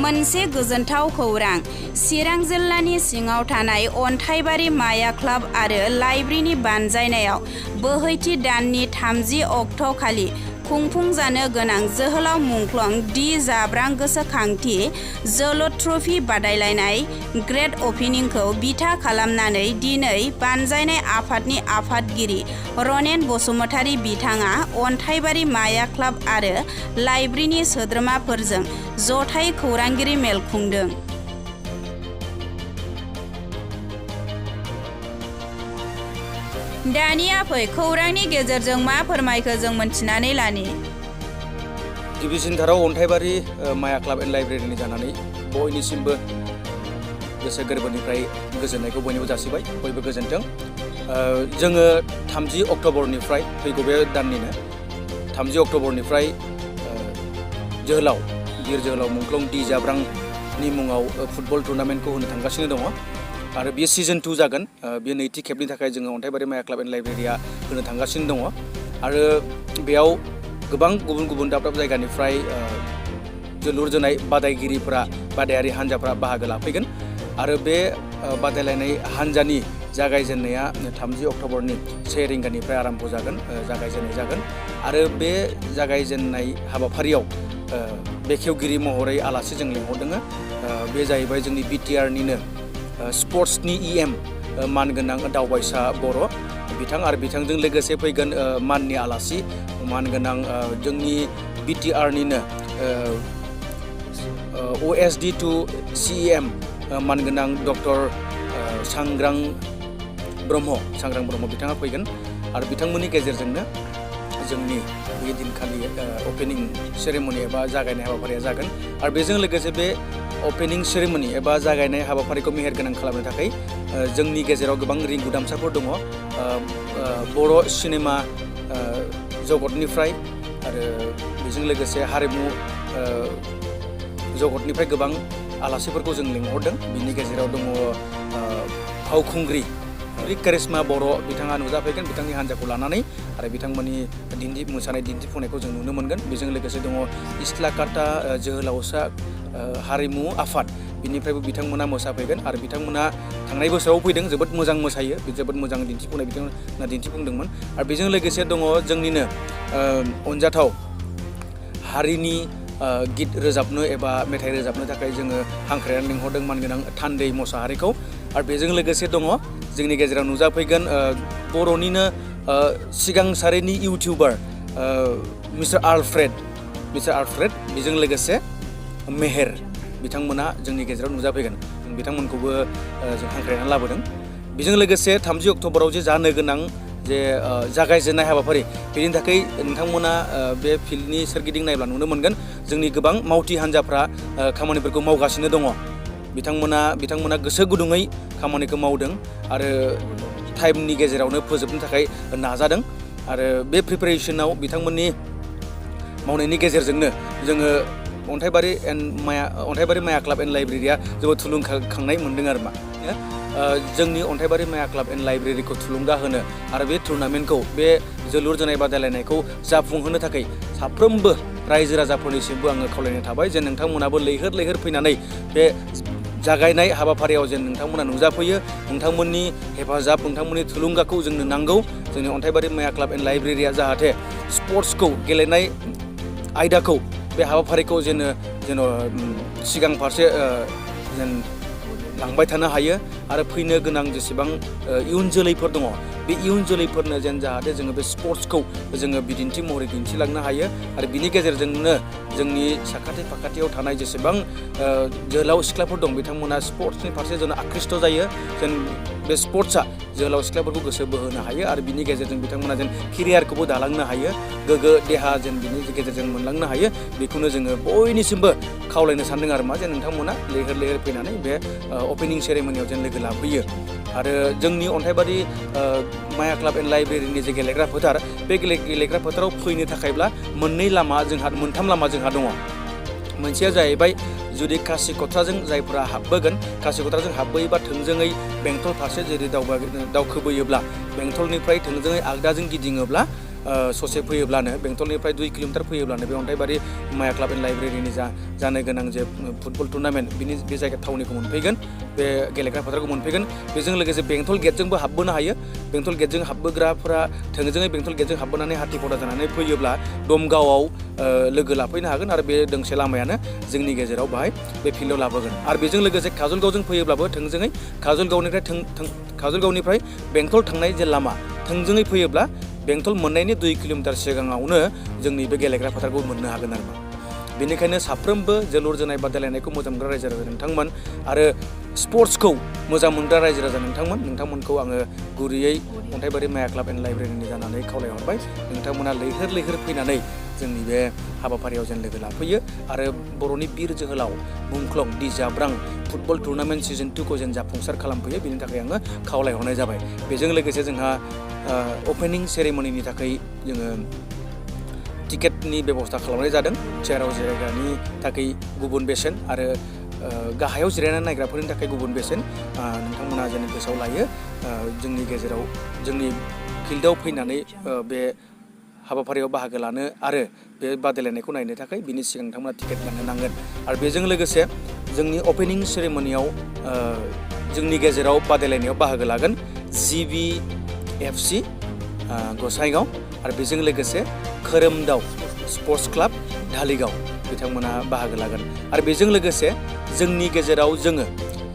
मोनसे गोजोनथाव खौरां चिरां जिल्लानि सिङाव थानाय अन्थाइबारि माया क्लाब आरो लाइब्रेरिनि बानजायनायाव बोहैथि दाननि 30 अक्ट'खालि खुंफुंजानो गोनां जोहोलाव मुंख्लं डि जाब्रां गोसोखांथि जोलुर ट्रफी बादायलायनाय ग्रेड अपेनिंखौ बिथा खालामनानै दिनै बानजायनाय आफादनि आफादगिरि रनेन बसुमतारी बिथाङा अन्थाइबारि माया क्लाब आरो लाइब्रेरिनि सोद्रोमाफोरजों जथाय खौरांगिरि मेल खुंदों। दानिया फै खौरांनि गेजेरजों मा फोरमायखो जों मोनथिनानै लानि। गिबिसिनथाराव अन्थाइबारि माया क्लाब एन्ड लाइब्रेरिनि जानानै बयनिसिमबो गोसो गोरबोनिफ्राय गोजोननायखौ बयनिबो जासिबाय, बयबो गोजोनथों। जोङो 30 अक्ट'बरनिफ्राय फैगौ बे दाननिनो 30 अक्ट'बरनिफ्राय बिर जोहोलाव मुंख्लं डि जाब्रांनि मुङाव फुटबल टुर्नामेन्टखौ होनो थांगासिनो दङ आरो बेयो सिजन 2 जागोन। बेयो नैथि खेबनि थाखाय जोङो अन्थाइबारि माया क्लाब एन्ड लाइब्रेरिया होनो थांगासिनो दङ आरो बेयाव गोबां गुबुन गुबुन दाब दाब जायगानिफ्राय जोलुर जोनाय बादायारि हान्जाफ्रा बाहागो लाफैगोन आरो बे बादायलायनाय हान्जानि जागायजेननाया 30 अक्ट'बरनि 1 रिंगानिफ्राय आराम्भ जागायजेननाय जागोन आरो बे जागायजेननाय हाबाफारियाव बेखेवगिरि महरै आलासि जों लिंहरदों। बे जाहैबाय जोंनि बिटिआरनिनो स्पर्ट्सनि EM मानगोनां दावबायसा बर' बिथां आरो बिथांजों लोगोसे फैगोन माननि आलासि मानगोनां जोंनि बिटिआरनिनो OSD to CEM मानगोनां डक्टर सांग्रां ब्रह्म बिथाङा फैगोन आरो बिथांमोननि गेजेरजोंनो जोंनि बे दिनखालि अपेनिं सेरेमनि एबा जागायनाय हाबाफारिया जागोन आरो बेजों लोगोसे बे अपेनिं सेरेमनि एबा जागायनाय हाबाफारिखौ मेहेरगोनां खालामनो थाखाय जोंनि गेजेराव गोबां रिंगुदामसाफोर दङ। बर' सिनेमा जगतनिफ्राय आरो बेजों लोगोसे हारिमु जगतनिफ्राय गोबां आलासिफोरखौ जों लिंहरदों। बिनि गेजेराव दङ फावखुंग्रि करिश्मा बर' बिथाङा नुजाफैगोन बिथांनि हान्जाखौ लानानै आरो बिथांमोननि मोसानाय दिन्थिफुंनायखौ जों नुनो मोनगोन। बेजों लोगोसे दङ इस्लाकाटा जोहोलावसा हारिमु आफाद बिनिफ्रायबो बिथांमोना मोसाफैगोन आरो बिथांमोना थांनाय बोसोराव फैदों, जोबोद मोजां मोसायो, जोबोद मोजां दिन्थिफुंनाय बिथांमोना दिन्थिफुंदोंमोन आरो बेजों लोगोसे दङ जोंनिनो अनजाथाव हारिनि गित रोजाबनो एबा मेथाइ रोजाबनो थाखाय जोङो हांख्रायनानै लिंहरदों मानगोनां थान्दै मोसाहारिखौ आरो बेजों लोगोसे दङ जोंनि गेजेराव नुजाफैगोन बर'निनो सिगां सारिनि इउटिउबार मिस्टार आलफ्रेड बेजों लोगोसे मेहेर बिथांमोना जोंनि गेजेराव नुजाफैगोन। बिथांमोनखौबो जों हांख्रायनानै लाबोदों। बेजों लोगोसे 30 अक्ट'बराव जे जानो गोनां जे जागायजेननाय हाबाफारि बेनि थाखाय नोंथांमोना बे फिल्डनि सोरगिदिं नायब्ला नुनो मोनगोन जोंनि गोबां मावथि हान्जाफ्रा खामानिफोरखौ मावगासिनो दङ। बिथांमोना गोसो गुदुङै खामानिखौ मावदों आरो टाइमनि गेजेरावनो फोजोबनो थाखाय नाजादों आरो बे प्रिपारेसनाव बिथांमोननि मावनायनि गेजेरजोंनो जोङो अन्थाइबारि माया क्लाब एन्ड लाइब्रेरिया जोबोद थुलुंगाखांनाय मोनदों आरो जोंनि अन्थाइबारि माया क्लाब एन्ड लाइब्रेरिखौ थुलुंगा होनो आरो बे टुर्नामेन्टखौ बे जोलुर जोनाय बादायलायनायखौ जाफुंहोनो थाखाय साफ्रोमबो रायजो राजाफोरनिसिमबो आङो खावलायनाय थाबाय जे नोंथांमोनाबो लैहोर फैनानै बे जागायनाय हाबाफारियाव जेन नोंथांमोना नुजाफैयो। नोंथांमोननि हेफाजाब नोंथांमोननि थुलुंगाखौ जोंनो नांगौ। जोंनि अन्थाइबारि माया क्लाब एन्ड लाइब्रेरिया जाहाथे स्पर्ट्सखौ गेलेनाय आयदाखौ बे हाबाफारिखौ जेन सिगां फारसे जेन लांबाय थानो हायो आरो फैनो गोनां जेसेबां इयुन जोलैफोर दङ बे इयुन जोलैफोरनो जेन जाहाथे जोङो बे स्पर्ट्सखौ जोङो बिदिन्थि महरै दिन्थिलांनो हायो आरो बिनि गेजेरजोंनो जोंनि साखाथि फाखाथियाव थानाय जेसेबां जोहोलाव सिख्लाफोर दं बिथांमोना स्पर्ट्सनि फारसे जेन आकृष्ट जायो, जेन बे स्पर्ट्सआ जोहोलाव सिख्लाफोरखौ गोसो बोहोनो हायो आरो बिनि गेजेरजों बिथांमोना जेन केरियारखौबो दालांनो हायो, गोग्गो देहा जेन बिनि गेजेरजों मोनलांनो हायो। बेखौनो जोङो बयनिसिमबो खावलायनो सानदों आरो जे नोंथांमोना लैहोर फैनानै बे अपेनिं सेरेमनियाव जेन लोगो लाफैयो आरो जोंनि अन्थाइबारि माया क्लाब एन्ड लाइब्रेरिनि जे गेलेग्रा फोथार बे गेलेग्रा फोथाराव फैनो थाखायब्ला मोनथाम लामा जोंहा दङ। मोनसेया जाहैबाय जुदि कासिकत्राजों जायफोरा हाबबोगोन कासिकत्राजों हाबबोयोबा थोंजोङै बेंटल फारसे जेरै दावखोबोयोब्ला बेंटलनिफ्राय थोंजोङै आगदाजों गिदिङोब्ला ससे फैयोब्लानो बेंटलनिफ्राय 2 किल'मिटार फैयोब्लानो बे अन्थाइबारि माया क्लाब एन्ड लाइब्रेरिनि जानो गोनां जे फुटबल टुर्नामेन्ट बिनि बे जायगा थावनिखौ मोनफैगोन बे गेलेग्रा फोथारखौ मोनफैगोन बेजों लोगोसे बेंटल गेटजोंबो हाबबोनो हायो बेंटल गेटजों हाबबोग्राफोरा थोंजोङै बेंटल गेटजों हाबबोनानै हाथिखटा जानानै फैयोब्ला दमगावआव लोगो लाफैनो हागोन आरो बे दोंसे लामायानो जोंनि गेजेराव बाहाय बे फिल्डआव लाबोगोन आरो बेजों लोगोसे काजलगावजों फैयोब्लाबो थोंजोङै काजलगावनिफ्राय बेंटल थांनाय जे लामा थोंजोङै फैयोब्ला बेंटल मोननायनि 2 किल'मिटार सिगाङावनो जोंनि बे गेलेग्रा फोथारखौ मोननो हागोन आरो बेनिखायनो साफ्रोमबो जोलुर जोनाय बादायलायनायखौ मोजां मोनग्रा रायजो राजा नोंथांमोन आरो स्पर्ट्सखौ मोजां मोनग्रा रायजो राजा नोंथांमोनखौ आङो गुरैयै अन्थाइबारि माया क्लाब एन्ड लाइब्रेरिनि जानानै खावलायहरबाय नोंथांमोना लैहोर फैनानै जोंनि बे हाबाफारियाव जेन लोगो लाफैयो आरो बर'नि बिर जोहोलाव मुंख्लं दि जाब्रां फुटबल टुर्नामेन्ट सिजन 2खौ जेन जाफुंसार खालामफैयो बेनि थाखाय आङो खावलायहरनाय जाबाय बेजों लोगोसे जोंहा अपेनिं सेरेमनिनि थाखाय जोङो टिकेटनि बेबस्था खालामनाय जादों चेयाराव जिरायग्रानि थाखाय गुबुन बेसेन आरो गाहायाव जिरायनानै नायग्राफोरनि थाखाय गुबुन बेसेन नोंथांमोना जेन गोसोआव लायो जोंनि गेजेराव जोंनि फिल्डआव फैनानै बे हाबाफारियाव बाहागो लानो आरो बे बादायलायनायखौ नायनो थाखाय बिनि सिगां नोंथांमोना टिकेट लानो नांगोन आरो बेजों लोगोसे जोंनि अपेनिं सेरेमनियाव जोंनि गेजेराव बादायलायनायाव बाहागो लागोन GBFC गसाइगाव आरो बेजों लोगोसे खोरोमदाव स्पर्ट्स क्लाब धालिगाव बिथांमोना बाहागो लागोन आरो बेजों लोगोसे जोंनि गेजेराव जोङो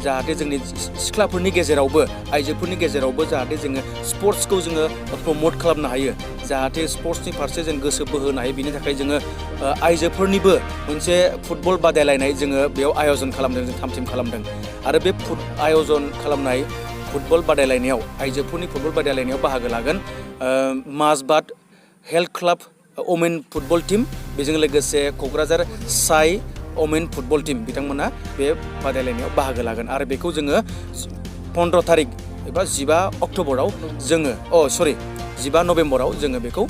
जाहाथे जोंनि सिख्लाफोरनि गेजेरावबो आइजोफोरनि गेजेरावबो जाहाथे जोङो स्पर्ट्सखौ जोङो प्रमोट खालामनो हायो जाहाथे स्पर्ट्सनि फारसे जों गोसो बोहोनो हायो बिनि थाखाय जोङो आइजोफोरनिबो मोनसे फुटबल बादायलायनाय जोङो बेयाव आयजन खालामदों जों थाम-थिम खालामदों आरो बे आयजन खालामनाय फुटबल बादायलायनायाव आइजोफोरनि फुटबल बादायलायनायाव बाहागो लागोन माजबाद health club women football team बेजों लोगोसे क'क्राझार साइ वमेन फुटबल टीम बिथांमोना बे बादायलायनायाव बाहागो लागोन आरो बेखौ जोङो 15 तारिख एबा 15 अक्ट'बराव जोङो 15 नभेम्बराव जोङो बेखौ